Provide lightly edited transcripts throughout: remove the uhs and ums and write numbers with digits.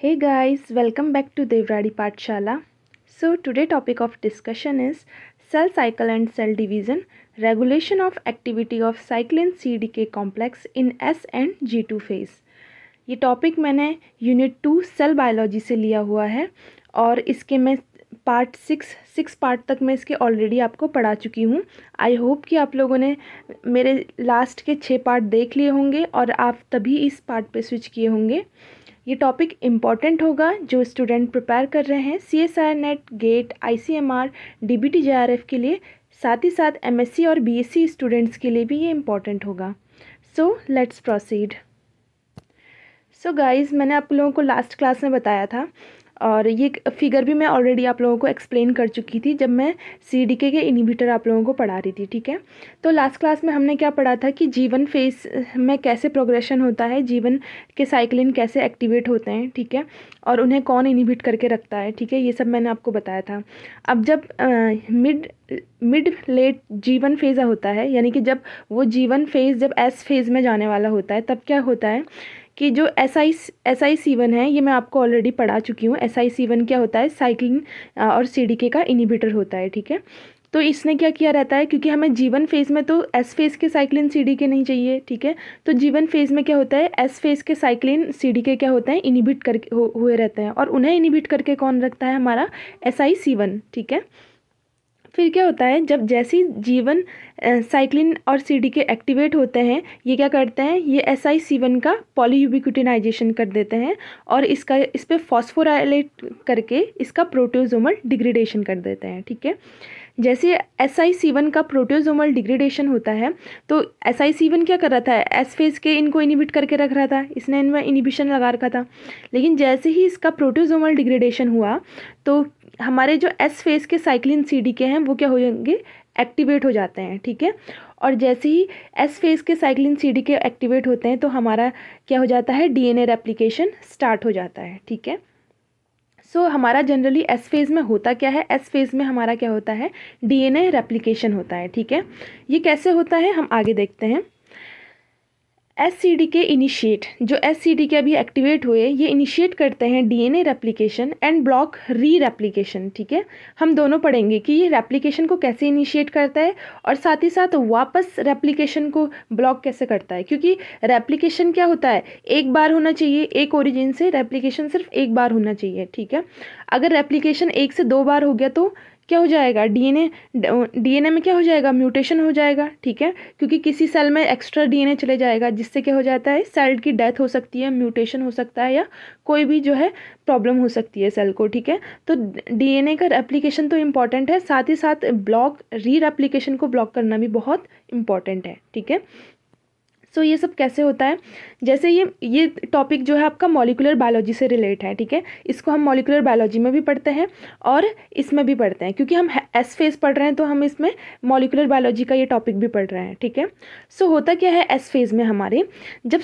Hey guys, welcome back to Devradi Pathshala. So today topic of discussion is cell cycle and cell division, regulation of activity of cyclin CDK complex in S and G2 phase. ये topic मैंने unit 2 cell biology से लिया हुआ है और इसके मैं part 6 part तक मैं इसके ऑलरेडी आपको पढ़ा चुकी हूँ। आई होप कि आप लोगों ने मेरे लास्ट के 6 पार्ट देख लिए होंगे और आप तभी इस पार्ट पे स्विच किए होंगे। ये टॉपिक इम्पॉर्टेंट होगा जो स्टूडेंट प्रिपेयर कर रहे हैं CSIR NET, GATE, ICMR, DBT JRF के लिए, साथ ही साथ MSc और BSc स्टूडेंट्स के लिए भी ये इम्पॉर्टेंट होगा। So let's proceed. So guys, मैंने आप लोगों को लास्ट क्लास में बताया था और ये फिगर भी मैं ऑलरेडी आप लोगों को एक्सप्लेन कर चुकी थी जब मैं CDK के इनहिबिटर आप लोगों को पढ़ा रही थी। ठीक है, तो लास्ट क्लास में हमने क्या पढ़ा था कि G1 फेज में कैसे प्रोग्रेशन होता है, G1 के साइक्लिन कैसे एक्टिवेट होते हैं, ठीक है, और उन्हें कौन इनहिबिट करके रखता है, ठीक है, ये सब मैंने आपको बताया था। अब जब मिड लेट G1 फेज़ होता है, यानी कि जब वो G1 फेज़ जब S फेज़ में जाने वाला होता है, तब क्या होता है कि जो SIC1 है, ये मैं आपको ऑलरेडी पढ़ा चुकी हूँ। SIC1 क्या होता है, साइक्लिन और CDK का इनहिबिटर होता है। ठीक है, तो इसने क्या किया रहता है, क्योंकि हमें G1 फेज़ में तो S फेज़ के साइक्लिन CDK नहीं चाहिए। ठीक है, तो G1 फेज़ में क्या होता है, S फेज़ के साइक्लिन CDK क्या होते हैं, इनहिबिट करके हुए रहते हैं, और उन्हें इनहिबिट करके कौन रखता है, हमारा SIC1। ठीक है, फिर क्या होता है, जब जैसी G1 साइक्लिन और CDK एक्टिवेट होते हैं, ये क्या करते हैं, ये SIC1 का पॉलीयूबिक्विटिनाइजेशन कर देते हैं और इस पे फॉस्फोराइलेट करके इसका प्रोटियोजोमल डिग्रेडेशन कर देते हैं। ठीक है, जैसे SIC1 का प्रोटियोजोमल डिग्रेडेशन होता है, तो SIC1 क्या कर रहा था, S फेज़ के इनको इनहिबिट करके रख रहा था, इसने इनमें इनहिबिशन लगा रखा था। लेकिन जैसे ही इसका प्रोटियोजोमल डिग्रेडेशन हुआ, तो हमारे जो S फेज़ के साइक्लिन CDK हैं वो क्या हो जाएंगे, एक्टिवेट हो जाते हैं। ठीक है, और जैसे ही S फेज़ के साइक्लिन CDK एक्टिवेट होते हैं, तो हमारा क्या हो जाता है, DNA रेप्लिकेशन स्टार्ट हो जाता है। ठीक है, सो हमारा जनरली S फेज़ में होता क्या है, S फेज़ में हमारा क्या होता है, DNA रेप्लिकेशन होता है। ठीक है, ये कैसे होता है हम आगे देखते हैं। SCDK इनिशिएट, जो SCDK अभी एक्टिवेट हुए, ये इनिशिएट करते हैं DNA रेप्लिकेशन एंड ब्लॉक री रेप्लिकेशन। ठीक है, हम दोनों पढ़ेंगे कि ये रेप्लिकेशन को कैसे इनिशिएट करता है और साथ ही साथ वापस रेप्लिकेशन को ब्लॉक कैसे करता है, क्योंकि रेप्लिकेशन क्या होता है, एक बार होना चाहिए, एक ओरिजिन से रेप्लिकेशन सिर्फ एक बार होना चाहिए। ठीक है, अगर रेप्लिकेशन 1 से 2 बार हो गया तो क्या हो जाएगा, DNA में क्या हो जाएगा, म्यूटेशन हो जाएगा। ठीक है, क्योंकि किसी सेल में एक्स्ट्रा DNA चले जाएगा, जिससे क्या हो जाता है, सेल की डेथ हो सकती है, म्यूटेशन हो सकता है, या कोई भी जो है प्रॉब्लम हो सकती है सेल को। ठीक है, तो DNA का रेप्लिकेशन तो इम्पॉर्टेंट है, साथ ही साथ री रेप्लिकेशन को ब्लॉक करना भी बहुत इम्पॉर्टेंट है। ठीक है, सो ये सब कैसे होता है, जैसे ये टॉपिक जो है आपका मॉलिक्यूलर बायोलॉजी से रिलेट है। ठीक है, इसको हम मॉलिक्यूलर बायोलॉजी में भी पढ़ते हैं और इसमें भी पढ़ते हैं, क्योंकि हम S फेज़ पढ़ रहे हैं तो हम इसमें मॉलिक्यूलर बायोलॉजी का ये टॉपिक भी पढ़ रहे हैं। ठीक है, सो होता क्या है, S फेज़ में हमारे जब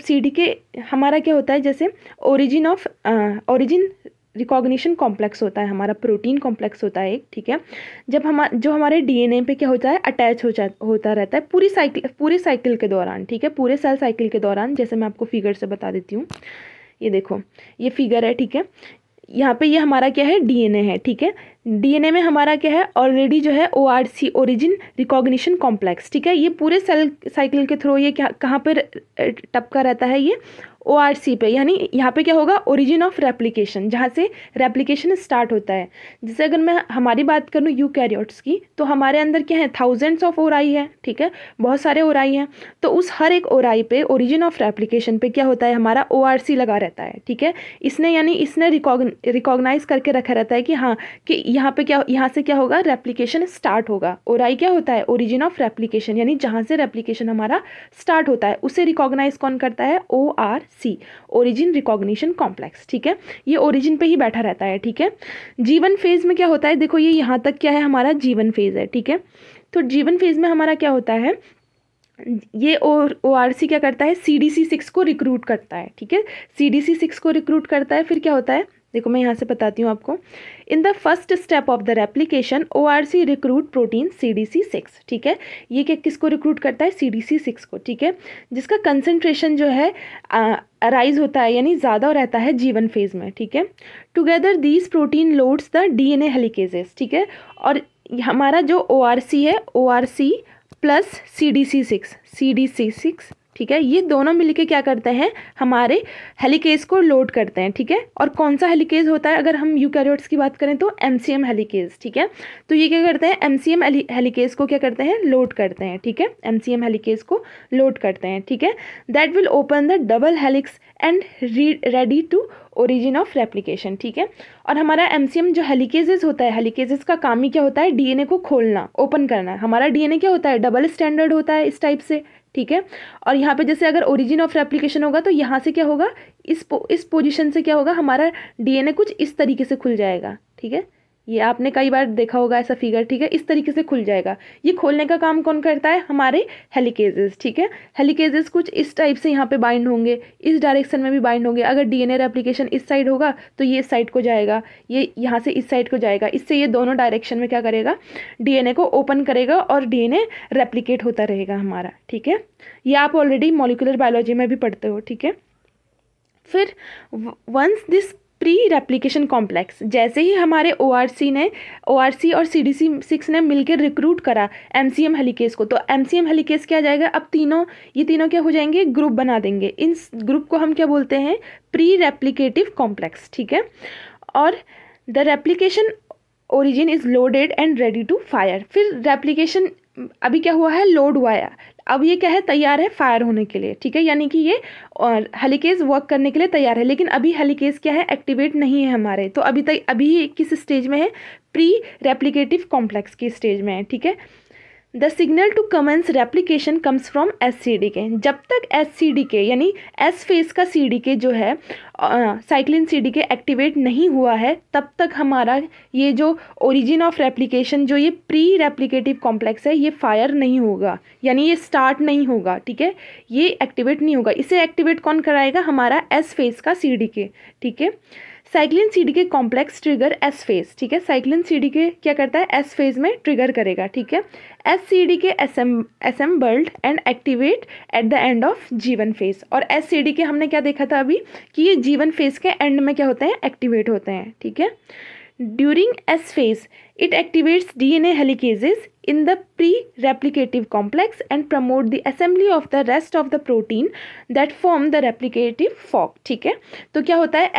CDK हमारा क्या होता है, जैसे ओरिजिन रिकॉग्निशन कॉम्प्लेक्स होता है, हमारा प्रोटीन कॉम्प्लेक्स होता है एक। ठीक है, जब जो हमारे DNA पे क्या होता है, अटैच होता रहता है पूरी साइकिल के दौरान। ठीक है, पूरे सेल साइकिल के दौरान, जैसे मैं आपको फिगर से बता देती हूँ। ये देखो, ये फिगर है। ठीक है, यहाँ पे ये हमारा क्या है, DNA है। ठीक है, DNA में हमारा क्या है, ऑलरेडी जो है ORC, ओरिजिन रिकॉग्निशन कॉम्प्लेक्स। ठीक है, ये पूरे सेल साइकिल के थ्रू ये कहाँ पे टपका रहता है, ये ORC पे, यानी यहाँ पे क्या होगा, ओरिजिन ऑफ रेप्लिकेशन, जहाँ से रेप्लिकेशन स्टार्ट होता है। जैसे अगर मैं हमारी बात करूँ यूकैरियोट्स की, तो हमारे अंदर क्या है, थाउजेंड्स ऑफ ओराई है। ठीक है, बहुत सारे ओराई हैं, तो उस हर एक ओराई पे ओरिजिन ऑफ रेप्लिकेशन पे क्या होता है, हमारा ORC लगा रहता है। ठीक है, इसने रिकॉग्नाइज करके रखा रहता है कि हाँ, कि यहाँ से क्या होगा, रेप्लिकेशन स्टार्ट होगा। ओराई क्या होता है, ओरिजिन ऑफ रेप्लिकेशन, यानी जहाँ से रेप्लिकेशन हमारा स्टार्ट होता है उसे रिकॉग्नाइज कौन करता है, ORC, ओरिजिन रिकॉग्निशन कॉम्प्लेक्स। ठीक है, ये ओरिजिन पे ही बैठा रहता है। ठीक है, G1 फेज में क्या होता है, देखो ये यहाँ तक क्या है, हमारा G1 फेज है। ठीक है, तो G1 फेज में हमारा क्या होता है, ये ORC क्या करता है, CDC6 को रिक्रूट करता है। ठीक है, CDC6 को रिक्रूट करता है, फिर क्या होता है, देखो मैं यहाँ से बताती हूँ आपको। In the first step of the replication ORC recruit protein CDC6, ठीक है। ये किसको रिक्रूट करता है? CDC6 को, ठीक है, जिसका कंसंट्रेशन जो है अराइज होता है यानी ज़्यादा रहता है G1 फेज में, ठीक है। Together these protein loads the DNA हेलिकेजेस, ठीक है। और हमारा जो ORC है, ORC प्लस CDC6, ठीक है, ये दोनों मिलके क्या करते हैं? हमारे हेलिकेज को लोड करते हैं, ठीक है। और कौन सा हेलिकेज होता है? अगर हम यूकैरियोट्स की बात करें तो MCM हेलिकेज, ठीक है। तो ये क्या करते हैं? MCM हेलिकेज को क्या करते हैं? लोड करते हैं, ठीक है। MCM हेलिकेज को लोड करते हैं, ठीक है। That will open the double helix and ready to origin of replication, ठीक है। और हमारा MCM जो हेलिकेजेस होता है, हेलिकेजेस का काम ही क्या होता है? DNA को खोलना, ओपन करना है। हमारा DNA क्या होता है? डबल स्टैंडर्ड होता है इस टाइप से, ठीक है। और यहाँ पे जैसे अगर ओरिजिन ऑफ रेप्लिकेशन होगा तो यहाँ से क्या होगा? इस पोजीशन से क्या होगा? हमारा DNA कुछ इस तरीके से खुल जाएगा, ठीक है। ये आपने कई बार देखा होगा ऐसा फिगर, ठीक है। इस तरीके से खुल जाएगा। ये खोलने का काम कौन करता है? हमारे हेलिकेजेस, ठीक है। हेलिकेजेस कुछ इस टाइप से यहाँ पे बाइंड होंगे, इस डायरेक्शन में भी बाइंड होंगे। अगर DNA रेप्लिकेशन इस साइड होगा तो ये इस साइड को जाएगा, ये यहाँ से इस साइड को जाएगा। इससे ये दोनों डायरेक्शन में क्या करेगा? DNA को ओपन करेगा और DNA रेप्लिकेट होता रहेगा हमारा, ठीक है। ये आप ऑलरेडी मॉलिक्यूलर बायोलॉजी में भी पढ़ते हो, ठीक है। फिर once this pre replication complex, जैसे ही हमारे ORC और CDC6 ने मिलकर रिक्रूट करा MCM हेलिकेज को, तो MCM हेलिकेज क्या जाएगा? अब ये तीनों क्या हो जाएंगे? ग्रुप बना देंगे। इन ग्रुप को हम क्या बोलते हैं? प्री रेप्लिकेटिव कॉम्प्लेक्स, ठीक है। और the replication origin is loaded and ready to fire. फिर रेप्लिकेशन अभी क्या हुआ है? लोड हुआ है। अब ये क्या है? तैयार है फायर होने के लिए, ठीक है। यानी कि ये हेलिकेज वर्क करने के लिए तैयार है। लेकिन अभी हेलिकेज क्या है? एक्टिवेट नहीं है हमारे। तो अभी किस स्टेज में है? प्री रेप्लिकेटिव कॉम्प्लेक्स की स्टेज में है, ठीक है। The signal to commence replication comes from SCDK। जब तक SCDK यानी S फेज का CDK जो है साइक्लिन CDK एक्टिवेट नहीं हुआ है, तब तक हमारा ये जो ओरिजिन ऑफ रेप्लिकेशन जो ये प्री रेप्लिकेटिव कॉम्प्लेक्स है ये फायर नहीं होगा, यानी ये स्टार्ट नहीं होगा, ठीक है। ये एक्टिवेट नहीं होगा। इसे एक्टिवेट कौन कराएगा? हमारा S फेज का CDK, ठीक है। Cyclin CDK complex trigger S phase, ठीक है। साइक्लिन CDK क्या करता है? S फेज में ट्रिगर करेगा, ठीक है। SCDK assembled and activate at the end of G1 phase. और SCDK हमने क्या देखा था अभी कि ये G1 फेज के एंड में क्या होते हैं? एक्टिवेट होते हैं, ठीक है। During S phase it activates DNA helicases in the pre-replicative complex and promote the assembly of the rest of the protein that form the replicative fork, ठीक है। तो क्या होता है?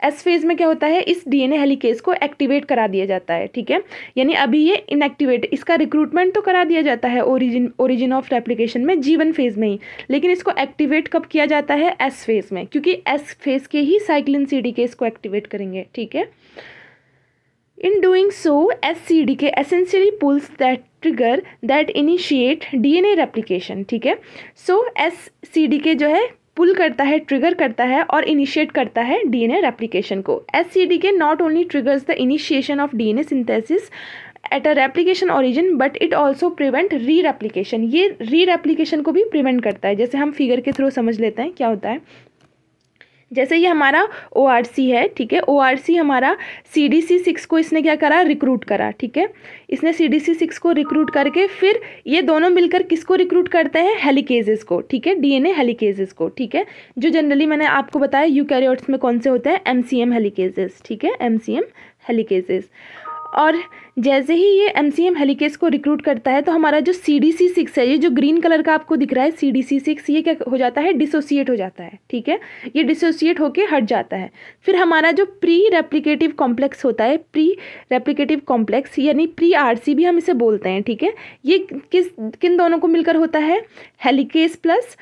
S फेज में क्या होता है? इस DNA हेलिकेज को एक्टिवेट करा दिया जाता है, ठीक है। यानी अभी ये इनएक्टिवेट, इसका रिक्रूटमेंट तो करा दिया जाता है ओरिजिन ऑफ रेप्लिकेशन में G1 फेज में ही, लेकिन इसको एक्टिवेट कब किया जाता है? S फेज में, क्योंकि S फेज के ही साइक्लिन CDK इसको एक्टिवेट करेंगे, ठीक है। In doing so, SCDK essentially pulls that trigger that initiate DNA replication, ठीक है। So SCDK जो है पुल करता है, ट्रिगर करता है और इनिशिएट करता है DNA रेप्लिकेशन को। SCDK not only triggers the initiation of DNA synthesis at a replication origin but it also prevent re-replication। ये re-replication को भी प्रिवेंट करता है। जैसे हम फिगर के थ्रू समझ लेते हैं क्या होता है। जैसे ये हमारा ORC है, ठीक है। ORC हमारा CDC6 को इसने क्या करा? रिक्रूट करा, ठीक है। इसने CDC6 को रिक्रूट करके फिर ये दोनों मिलकर किसको रिक्रूट करते हैं? हेलिकेजेस को, ठीक है। DNA हेलिकेजेस को, ठीक है। जो जनरली मैंने आपको बताया यूकैरियोट्स में कौन से होते हैं? MCM हेलिकेजेस, ठीक है। MCM हेलिकेजेस। और जैसे ही ये MCM हेलिकेज को रिक्रूट करता है तो हमारा जो CDC6 है, ये जो ग्रीन कलर का आपको दिख रहा है CDC6, ये क्या हो जाता है? डिसोसिएट हो जाता है, ठीक है। ये डिसोसिएट होके हट जाता है। फिर हमारा जो प्री रेप्लिकेटिव कॉम्प्लेक्स होता है, प्री रेप्लिकेटिव कॉम्प्लेक्स यानी प्री RC भी हम इसे बोलते हैं, ठीक है। ये किन दोनों को मिलकर होता है? हेलिकेज प्लस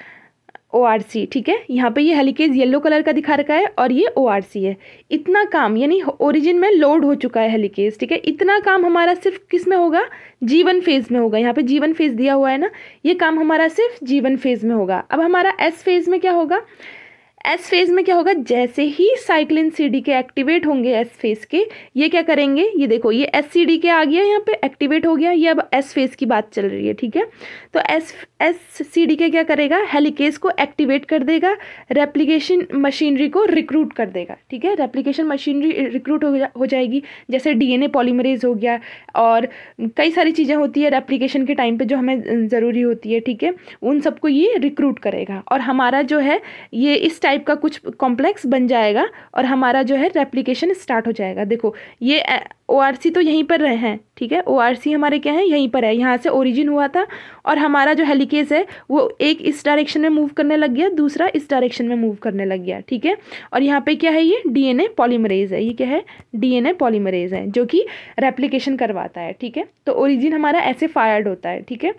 ORC, ठीक है। यहाँ पे ये हेलिकेज येलो कलर का दिखा रखा है और ये ORC है। इतना काम यानी ओरिजिन में लोड हो चुका है हेलिकेज, ठीक है। इतना काम हमारा सिर्फ किस में होगा? G1 फेज में होगा। यहाँ पे G1 फेज दिया हुआ है ना, ये काम हमारा सिर्फ G1 फेज में होगा। अब हमारा S फेज में क्या होगा? एस फेज में क्या होगा, जैसे ही साइक्लिन सीडीके एक्टिवेट होंगे एस फेज के, ये क्या करेंगे, ये देखो ये एस सीडीके आ गया यहाँ पे एक्टिवेट हो गया, ये अब एस फेज की बात चल रही है, ठीक है। तो एस सीडीके क्या करेगा, हेलिकेज को एक्टिवेट कर देगा, रेप्लिकेशन मशीनरी को रिक्रूट कर देगा, ठीक है। रेप्लिकेशन मशीनरी रिक्रूट हो जाएगी, जैसे डीएनए पॉलीमरेज हो गया, और कई सारी चीज़ें होती है रेप्लिकेशन के टाइम पे जो हमें ज़रूरी होती है, ठीक है, उन सबको ये रिक्रूट करेगा, और हमारा जो है ये इस टाइप का कुछ कॉम्प्लेक्स बन जाएगा, और हमारा जो है रेप्लिकेशन स्टार्ट हो जाएगा। देखो ये ORC तो यहीं पर रहे हैं, ठीक है, ORC हमारे क्या है, यहीं पर है, यहाँ से ओरिजिन हुआ था, और हमारा जो हेलिकेज है वो एक इस डायरेक्शन में मूव करने लग गया, दूसरा इस डायरेक्शन में मूव करने लग गया, ठीक है। और यहाँ पे क्या है, ये डीएनए पॉलीमरेज है, ये क्या है, डीएनए पॉलीमरेज है जो कि रेप्लिकेशन करवाता है, ठीक है। तो ओरिजिन हमारा ऐसे फायर्ड होता है, ठीक है,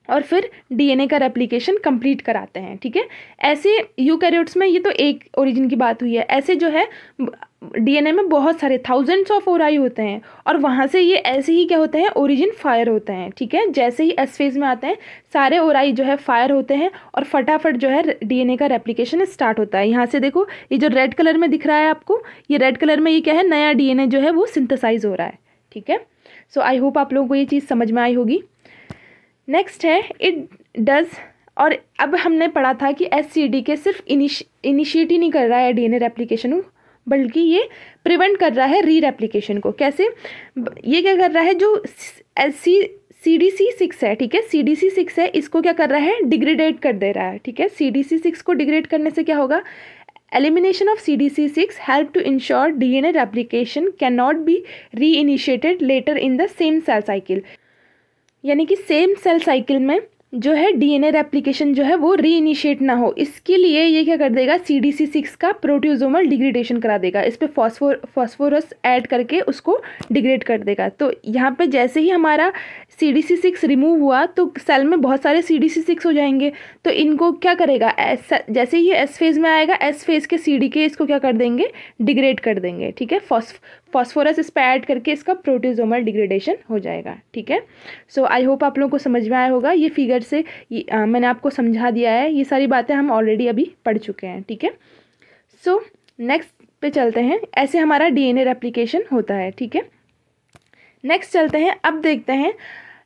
और फिर डीएनए का रेप्लिकेशन कंप्लीट कराते हैं, ठीक है। ऐसे यूकैरियोट्स में ये तो एक ओरिजिन की बात हुई है, ऐसे जो है डीएनए में बहुत सारे थाउजेंड्स ऑफ ओराई होते हैं, और वहाँ से ये ऐसे ही क्या होते हैं, ओरिजिन फायर होते हैं, ठीक है। जैसे ही एस फेज में आते हैं सारे ओराई जो है फायर होते हैं, और फटाफट जो है डीएनए का रेप्लिकेशन स्टार्ट होता है। यहाँ से देखो ये जो रेड कलर में दिख रहा है आपको, ये रेड कलर में ये क्या है, नया डीएनए जो है वो सिंथेसाइज हो रहा है, ठीक है। सो आई होप आप लोगों को ये चीज़ समझ में आई होगी। नेक्स्ट है इट डज, और अब हमने पढ़ा था कि SCDK सिर्फ इनिशिएट ही नहीं कर रहा है डीएनए रेप्लिकेशन, बल्कि ये प्रिवेंट कर रहा है री रेप्लिकेशन को। कैसे, ये क्या कर रहा है, जो CDC6 है, ठीक है, CDC6 है, इसको क्या कर रहा है, डिग्रेडेट कर दे रहा है, ठीक है। CDC6 को डिग्रेड करने से क्या होगा, elimination of CDC6 help to ensure DNA replication cannot be reinitiated later in the same cell cycle, यानी कि सेम सेल साइकिल में जो है डीएनए रेप्लिकेशन जो है वो रीइनिशिएट ना हो, इसके लिए ये क्या कर देगा, CDC6 का प्रोटियोजोमल डिग्रेडेशन करा देगा, इस पे फॉस्फोरस ऐड करके उसको डिग्रेड कर देगा। तो यहाँ पे जैसे ही हमारा CDC6 रिमूव हुआ तो सेल में बहुत सारे CDC6 हो जाएंगे, तो इनको क्या करेगा, जैसे ही एस फेज में आएगा, एस फेज के CDK इसको क्या कर देंगे, डिग्रेड कर देंगे, ठीक है। फॉस्फोरस इस पर ऐड करके इसका प्रोटियोजोमल डिग्रेडेशन हो जाएगा, ठीक है। सो आई होप आप लोगों को समझ में आया होगा, ये फिगर से मैंने आपको समझा दिया है, ये सारी बातें हम ऑलरेडी अभी पढ़ चुके हैं, ठीक है। सो नेक्स्ट पे चलते हैं, ऐसे हमारा डीएनए रेप्लिकेशन होता है, ठीक है। नेक्स्ट चलते हैं, अब देखते हैं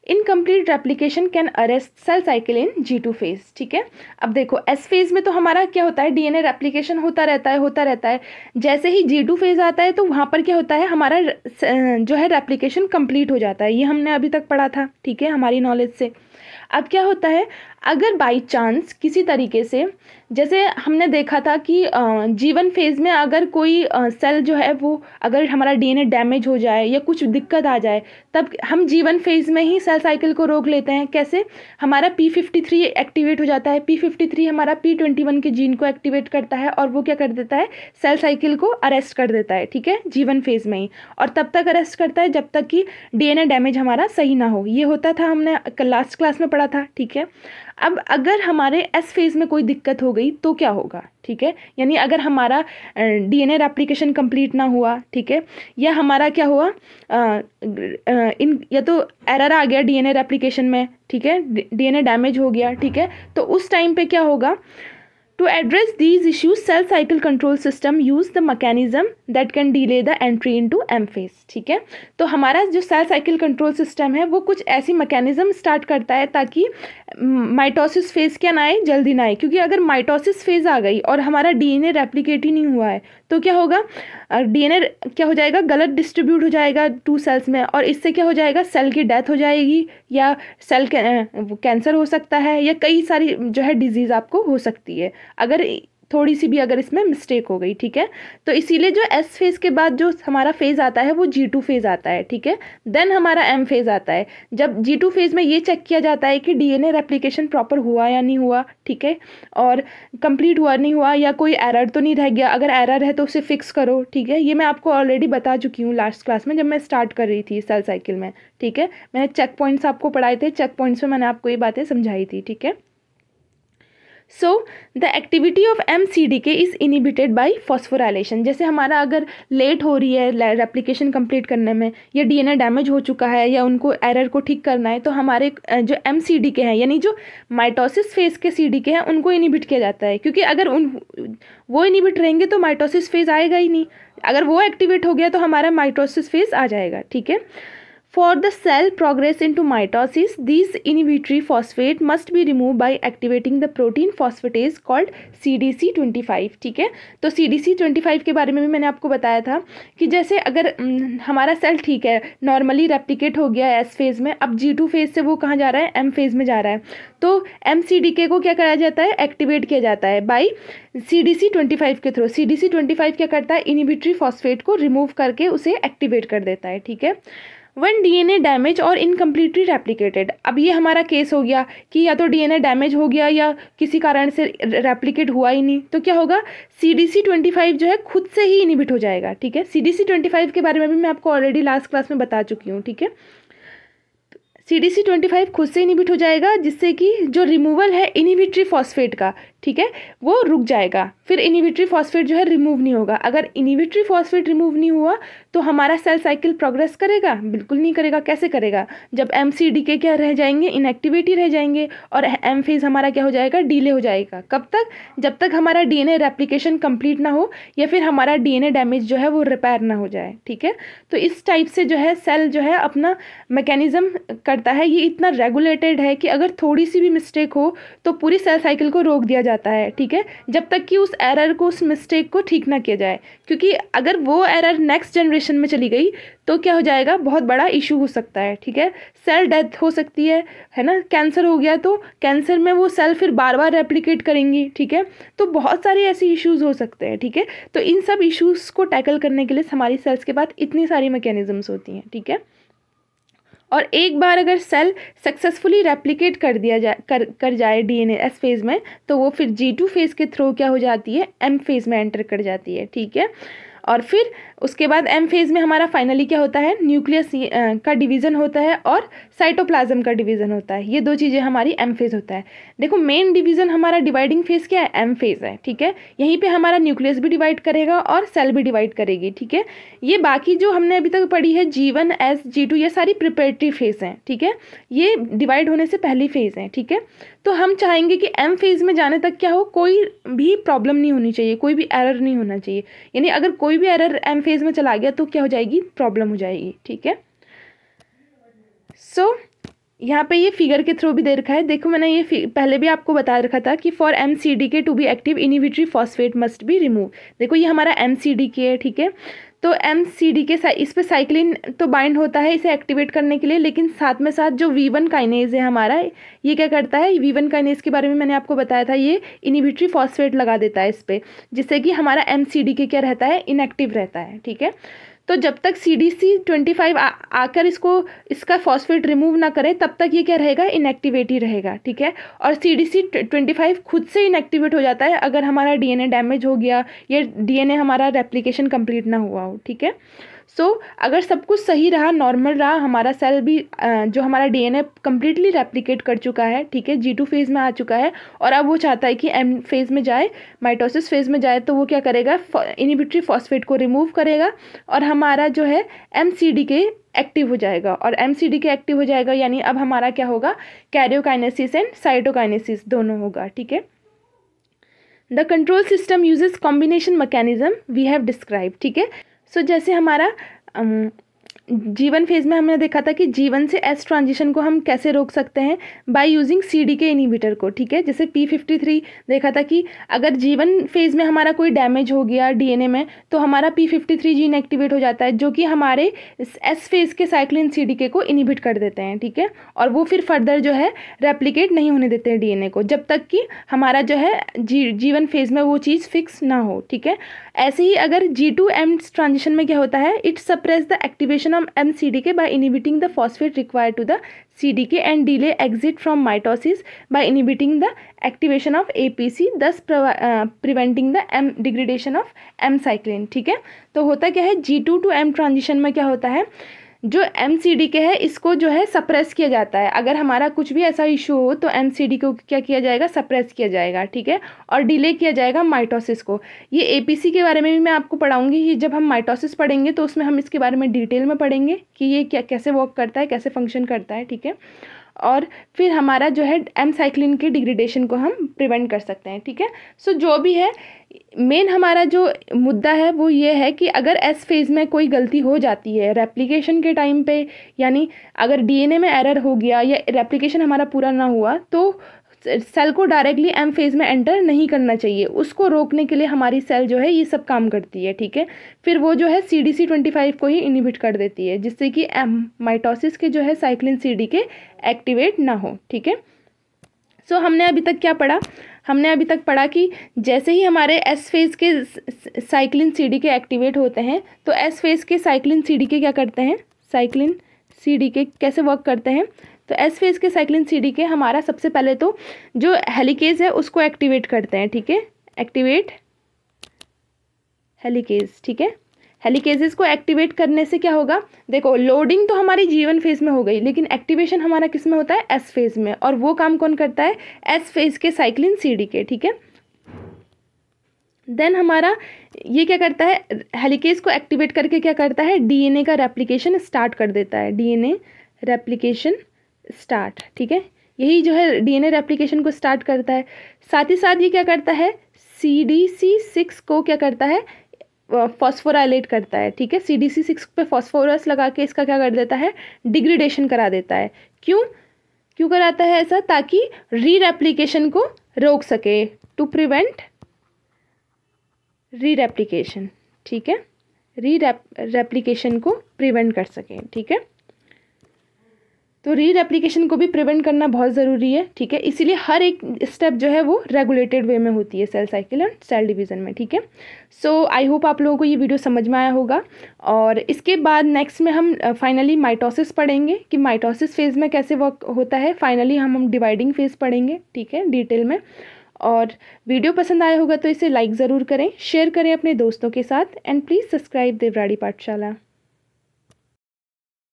incomplete replication can arrest cell cycle in G2 phase, ठीक है। अब देखो एस फेज में तो हमारा क्या होता है, डीएनए रेप्लिकेशन होता रहता है। जैसे ही G2 फेज आता है तो वहाँ पर क्या होता है, हमारा जो है रेप्लिकेशन कंप्लीट हो जाता है, ये हमने अभी तक पढ़ा था, ठीक है, हमारी नॉलेज से। अब क्या होता है, अगर बाई चांस किसी तरीके से, जैसे हमने देखा था कि जीवन फेज में अगर कोई सेल जो है वो, अगर हमारा डीएनए डैमेज हो जाए या कुछ दिक्कत आ जाए, तब हम जीवन फेज में ही सेल साइकिल को रोक लेते हैं। कैसे, हमारा P53 एक्टिवेट हो जाता है, P53 हमारा P21 के जीन को एक्टिवेट करता है, और वो क्या कर देता है, सेल साइकिल को अरेस्ट कर देता है, ठीक है, जीवन फेज में ही, और तब तक अरेस्ट करता है जब तक कि डीएनए डैमेज हमारा सही ना हो। ये होता था, हमने लास्ट क्लास में पढ़ा था, ठीक है। अब अगर हमारे एस फेज में कोई दिक्कत हो गई तो क्या होगा, ठीक है, यानी अगर हमारा डीएनए रेप्लिकेशन कंप्लीट ना हुआ, ठीक है, या हमारा क्या हुआ, या तो एरर आ गया डीएनए रेप्लिकेशन में, ठीक है, डीएनए डैमेज हो गया, ठीक है, तो उस टाइम पे क्या होगा, To address these issues, cell cycle control system use the mechanism that can delay the entry into M phase, ठीक है। तो हमारा जो सेल साइकिल कंट्रोल सिस्टम है वो कुछ ऐसी मैकेनिज्म स्टार्ट करता है ताकि माइटोसिस फेज क्या ना आए, जल्दी ना आए, क्योंकि अगर माइटोसिस फेज आ गई और हमारा डीएनए रेप्लिकेट ही नहीं हुआ है तो क्या होगा, डीएनए क्या हो जाएगा, गलत डिस्ट्रीब्यूट हो जाएगा 2 सेल्स में, और इससे क्या हो जाएगा, सेल की डेथ हो जाएगी, या सेल कैंसर हो सकता है, या कई सारी जो है डिजीज़ आपको हो सकती है अगर थोड़ी सी भी अगर इसमें मिस्टेक हो गई, ठीक है। तो इसीलिए जो एस फेज के बाद जो हमारा फेज आता है वो G2 फेज आता है, ठीक है। देन हमारा M फेज आता है, जब G2 फेज में ये चेक किया जाता है कि डीएनए रेप्लिकेशन प्रॉपर हुआ या नहीं हुआ, ठीक है, और कंप्लीट हुआ नहीं हुआ, या कोई एरर तो नहीं रह गया, अगर एरर है तो उसे फिक्स करो, ठीक है। ये मैं आपको ऑलरेडी बता चुकी हूँ लास्ट क्लास में जब मैं स्टार्ट कर रही थी सेल साइकिल में, ठीक है। मैंने चेक पॉइंट्स आपको पढ़ाए थे, चेक पॉइंट्स में मैंने आपको ये बातें समझाई थी, ठीक है। So the activity of MCDK is inhibited by phosphorylation. जैसे हमारा अगर लेट हो रही है रेप्लिकेशन कंप्लीट करने में, या DNA डैमेज हो चुका है, या उनको एरर को ठीक करना है, तो हमारे जो MCDK हैं यानी जो माइटोसिस फेज के CDK हैं उनको इनिबिट किया जाता है, क्योंकि अगर वो इनिबिट रहेंगे तो माइटोसिस फेज आएगा ही नहीं। अगर वो एक्टिवेट हो गया तो हमारा माइटोसिस फेज आ जाएगा, ठीक है। For the cell progress into mitosis, these inhibitory phosphate must be removed by activating the protein phosphatase called CDC25, ठीक है। तो CDC25 के बारे में भी मैंने आपको बताया था कि जैसे अगर हमारा सेल ठीक है, नॉर्मली रेप्लिकेट हो गया है S फेज़ में, अब G2 फेज़ से वो कहाँ जा रहा है, M फेज़ में जा रहा है, तो MCDK को क्या कराया जाता है, एक्टिवेट किया जाता है बाई CDC25 के थ्रू। CDC25 क्या करता है, इनिबिटरी फॉस्फेट को रिमूव करके उसे एक्टिवेट कर देता है, ठीक है। वन DNA डैमेज और इनकम्प्लीटली रेप्लिकेटेड, अब ये हमारा केस हो गया कि या तो DNA डैमेज हो गया या किसी कारण से रेप्लिकेट हुआ ही नहीं, तो क्या होगा, CDC25 जो है खुद से ही इनिबिट हो जाएगा, ठीक है। CDC25 के बारे में भी मैं आपको ऑलरेडी लास्ट क्लास में बता चुकी हूँ, ठीक है। CDC25 खुद से इनिबिट हो जाएगा, जिससे कि जो रिमूवल है इनिबिटरी फॉस्फेट का, ठीक है, वो रुक जाएगा, फिर इनिबिटरी फॉस्फेट जो है रिमूव नहीं होगा। अगर इनिबिटरी फॉस्फेट रिमूव नहीं हुआ तो हमारा सेल साइकिल प्रोग्रेस करेगा, बिल्कुल नहीं करेगा। कैसे करेगा, जब MCDK क्या रह जाएंगे, इनएक्टिविटी रह जाएंगे, और M फेज हमारा क्या हो जाएगा, डिले हो जाएगा। कब तक, जब तक हमारा DNA रेप्लिकेशन कंप्लीट ना हो या फिर हमारा DNA डैमेज जो है वो रिपेयर ना हो जाए, ठीक है। तो इस टाइप से जो है सेल जो है अपना मैकेनिज्म करता है, ये इतना रेगुलेटेड है कि अगर थोड़ी सी भी मिस्टेक हो तो पूरी सेल साइकिल को रोक दिया जाता है, ठीक है, जब तक कि उस एरर को, उस मिस्टेक को ठीक ना किया जाए। क्योंकि अगर वो एरर नेक्स्ट जनरेशन में चली गई तो क्या हो जाएगा, बहुत बड़ा इशू हो सकता है, ठीक है। सेल डेथ हो सकती है ना। कैंसर हो गया तो कैंसर में वो सेल फिर बार बार रेप्लिकेट करेंगी, ठीक है। तो बहुत सारे ऐसे इश्यूज हो सकते हैं, ठीक है। तो इन सब इश्यूज को टैकल करने के लिए हमारी सेल्स के पास इतनी सारी मैकेनिज्म्स होती हैं, ठीक है। और एक बार अगर सेल सक्सेसफुली रेप्लिकेट कर दिया कर जाए DNA S फेज़ में, तो वो फिर G2 फेज़ के थ्रू क्या हो जाती है, M फेज़ में एंटर कर जाती है, ठीक है। और फिर उसके बाद M फेज़ में हमारा फाइनली क्या होता है, न्यूक्लियस का डिवीज़न होता है और साइटोप्लाज्म का डिवीज़न होता है। ये दो चीज़ें हमारी M फेज़ होता है। देखो मेन डिवीज़न हमारा डिवाइडिंग फेज़ क्या है, M फेज़ है, ठीक है। यहीं पे हमारा न्यूक्लियस भी डिवाइड करेगा और सेल भी डिवाइड करेगी, ठीक है। ये बाकी जो हमने अभी तक पढ़ी है G1 S G2, ये सारी प्रिपरेटरी फेज़ हैं, ठीक है। ये डिवाइड होने से पहली फेज़ है, ठीक है। तो हम चाहेंगे कि M फेज़ में जाने तक क्या हो, कोई भी प्रॉब्लम नहीं होनी चाहिए, कोई भी एरर नहीं होना चाहिए। यानी अगर कोई भी एरर M फेज़ में चला गया तो क्या हो जाएगी, प्रॉब्लम हो जाएगी, ठीक है। सो यहाँ पे ये फिगर के थ्रू भी दे रखा है। देखो मैंने ये पहले भी आपको बता रखा था कि for MCDK to be active inhibitory phosphate must be remove. देखो ये हमारा MCDK है, ठीक है। तो MCDK इस पे साइक्लिन तो बाइंड होता है इसे एक्टिवेट करने के लिए, लेकिन साथ में साथ जो V1 काइनेज है हमारा, ये क्या करता है, V1 काइनेज के बारे में मैंने आपको बताया था, ये इनिबिटरी फॉस्फेट लगा देता है इस पर, जिससे कि हमारा MCDK क्या रहता है, इनएक्टिव रहता है, ठीक है। तो जब तक CDC25 आकर इसका फॉस्फेट रिमूव ना करे तब तक ये क्या रहेगा, इनएक्टिवेट ही रहेगा, ठीक है। और CDC25 खुद से इनएक्टिवेट हो जाता है अगर हमारा DNA डैमेज हो गया या DNA हमारा रेप्लिकेशन कंप्लीट ना हुआ हो, ठीक है। सो अगर सब कुछ सही रहा, नॉर्मल रहा, हमारा सेल भी जो हमारा DNA कम्प्लीटली रेप्लिकेट कर चुका है, ठीक है, G2 फेज़ में आ चुका है, और अब वो चाहता है कि M फेज़ में जाए, माइटोसिस फेज़ में जाए, तो वो क्या करेगा, इनिबिटरी फॉस्फेट को रिमूव करेगा और हमारा जो है MCDK एक्टिव हो जाएगा। और MCDK एक्टिव हो जाएगा यानी अब हमारा क्या होगा, कैरियोकाइनेसिस एंड साइटोकाइनेसिस दोनों होगा, ठीक है। The control system uses combination mechanism we have describe, ठीक है। सो जैसे हमारा G1 फेज़ में हमने देखा था कि G1 से S ट्रांजिशन को हम कैसे रोक सकते हैं, बाय यूजिंग CDK इनिबिटर को, ठीक है। जैसे P53 देखा था कि अगर G1 फेज़ में हमारा कोई डैमेज हो गया DNA में तो हमारा P53 जीन एक्टिवेट हो जाता है, जो कि हमारे S फेज़ के साइक्लिन CDK को इनिबिट कर देते हैं, ठीक है। और वो फिर फर्दर जो है रेप्लिकेट नहीं होने देते हैं DNA को, जब तक कि हमारा जो है G1 फेज़ में वो चीज़ फिक्स ना हो, ठीक है। ऐसे ही अगर G2 M ट्रांजिशन में क्या होता है, it suppress the activation of MCDK by inhibiting the phosphate required to the CDK and delay exit from mitosis by inhibiting the activation of APC, thus preventing the M degradation of M cyclin, ठीक है। तो होता क्या है, G2 to M transition में क्या होता है, जो MCDK है इसको जो है सप्रेस किया जाता है। अगर हमारा कुछ भी ऐसा इशू हो तो MCDK को क्या किया जाएगा, सप्रेस किया जाएगा, ठीक है, और डिले किया जाएगा माइटोसिस को। ये APC के बारे में भी मैं आपको पढ़ाऊंगी। ये जब हम माइटोसिस पढ़ेंगे तो उसमें हम इसके बारे में डिटेल में पढ़ेंगे कि ये क्या कैसे वर्क करता है, कैसे फंक्शन करता है, ठीक है। और फिर हमारा जो है M साइक्लिन के डिग्रेडेशन को हम प्रिवेंट कर सकते हैं, ठीक है। सो जो भी है मेन हमारा जो मुद्दा है वो ये है कि अगर S फेज़ में कोई गलती हो जाती है रेप्लिकेशन के टाइम पे, यानी अगर DNA में एरर हो गया या रेप्लिकेशन हमारा पूरा ना हुआ, तो सेल को डायरेक्टली M फेज़ में एंटर नहीं करना चाहिए। उसको रोकने के लिए हमारी सेल जो है ये सब काम करती है, ठीक है। फिर वो जो है CDC25 को ही इनहिबिट कर देती है, जिससे कि माइटोसिस के जो है साइक्लिन CDK एक्टिवेट ना हो, ठीक है। सो हमने अभी तक क्या पढ़ा, हमने अभी तक पढ़ा कि जैसे ही हमारे S फेज़ के साइक्लिन CDK एक्टिवेट होते हैं तो S फेज़ के साइक्लिन CDK क्या करते हैं, साइक्लिन CDK कैसे वर्क करते हैं। तो S फेज़ के साइक्लिन CDK हमारा सबसे पहले तो जो हेलिकेज है उसको एक्टिवेट करते हैं, ठीक है, एक्टिवेट हेलिकेज, ठीक है। हेलिकेजेस को एक्टिवेट करने से क्या होगा, देखो लोडिंग तो हमारी G1 फेज़ में हो गई, लेकिन एक्टिवेशन हमारा किस में होता है, S फेज़ में, और वो काम कौन करता है, S फेज़ के साइक्लिन CDK, ठीक है। देन हमारा ये क्या करता है, हेलिकेज को एक्टिवेट करके क्या करता है, DNA का रेप्लिकेशन स्टार्ट कर देता है, DNA रेप्लिकेशन स्टार्ट, ठीक है। यही जो है DNA रेप्लिकेशन को स्टार्ट करता है। साथ ही साथ ये क्या करता है, CDC6 को क्या करता है, फॉस्फोराइलेट करता है, ठीक है। CDC6 पे फॉस्फोरस लगा के इसका क्या कर देता है, डिग्रेडेशन करा देता है। क्यों कराता है ऐसा, ताकि री रेप्लिकेशन को रोक सके, टू प्रिवेंट री रेप्लिकेशन, ठीक है, री रेप्लिकेशन को प्रिवेंट कर सके, ठीक है। तो री रेप्लिकेशन को भी प्रिवेंट करना बहुत ज़रूरी है, ठीक है। इसीलिए हर एक स्टेप जो है वो रेगुलेटेड वे में होती है cell cycle and cell division में, ठीक है। सो आई होप आप लोगों को ये वीडियो समझ में आया होगा। और इसके बाद नेक्स्ट में हम फाइनली माइटोसिस पढ़ेंगे कि माइटोसिस फेज़ में कैसे वर्क होता है। फाइनली हम डिवाइडिंग फेज़ पढ़ेंगे, ठीक है, डिटेल में। और वीडियो पसंद आया होगा तो इसे लाइक ज़रूर करें, शेयर करें अपने दोस्तों के साथ, एंड प्लीज़ सब्सक्राइब देवराड़ी पाठशाला।